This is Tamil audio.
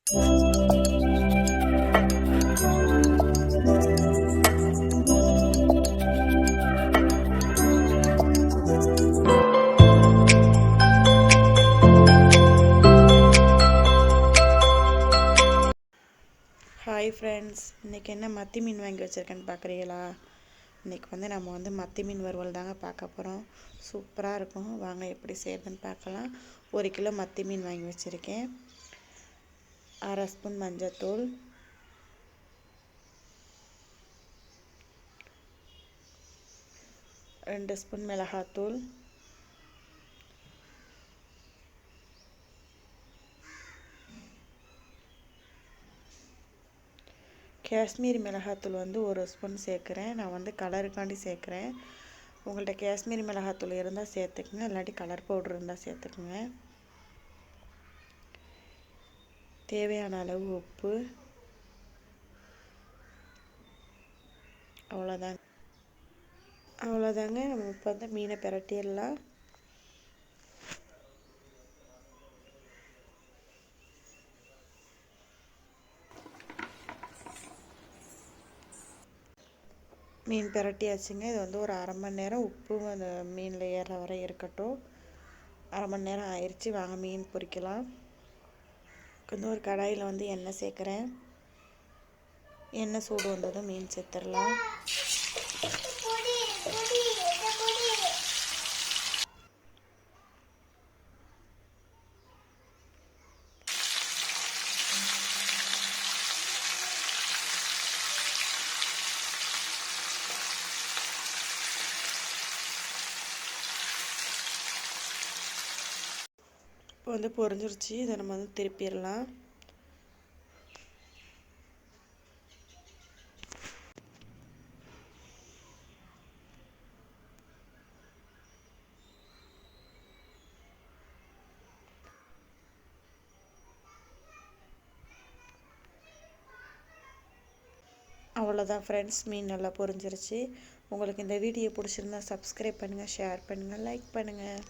ஹாய் ஃப்ரெண்ட்ஸ், இன்றைக்கி என்ன மத்தி மீன் வாங்கி வச்சுருக்கேன்னு பார்க்குறீங்களா? இன்றைக்கி நம்ம மத்தி மீன் வறுவல் தாங்க பார்க்க போகிறோம். சூப்பராக இருக்கும். வாங்க எப்படி செய்யறதுன்னு பார்க்கலாம். 1 கிலோ மத்தி மீன் வாங்கி வச்சுருக்கேன். 1/2 ஸ்பூன் மஞ்சத்தூள், 2 ஸ்பூன் மிளகாத்தூள், காஷ்மீரி மிளகாத்தூள் 1 ஸ்பூன் சேர்க்குறேன். நான் கலருக்காண்டி சேர்க்குறேன். உங்கள்கிட்ட காஷ்மீரி மிளகாத்தூள் இருந்தால் சேர்த்துக்குங்க, இல்லாட்டி கலர் பவுட்ரு இருந்தால் சேர்த்துக்குங்க. தேவையான அளவு உப்பு. அவ்வளோதாங்க. நம்ம இப்போ மீனை பிரட்டிடலாம். மீன் பிரட்டியாச்சுங்க. இது ஒரு 1/2 மணி நேரம் உப்பு அந்த மீனில் ஏற வரை இருக்கட்டும். 1/2 மணி நேரம் ஆயிடுச்சு. வாங்க மீன் பொரிக்கலாம். ஒரு கடாயில் எண்ணெய் சேர்க்குறேன். எண்ணெய் சூடு வந்ததும் மீன் சேர்த்துடலாம். இப்போ பொரிஞ்சிருச்சு. இதை நம்ம திருப்பிடலாம். அவ்வளோதான் ஃப்ரெண்ட்ஸ், மீன் நல்லா பொரிஞ்சிருச்சு. உங்களுக்கு இந்த வீடியோ பிடிச்சிருந்தா சப்ஸ்கிரைப் பண்ணுங்கள், ஷேர் பண்ணுங்கள், லைக் பண்ணுங்கள்.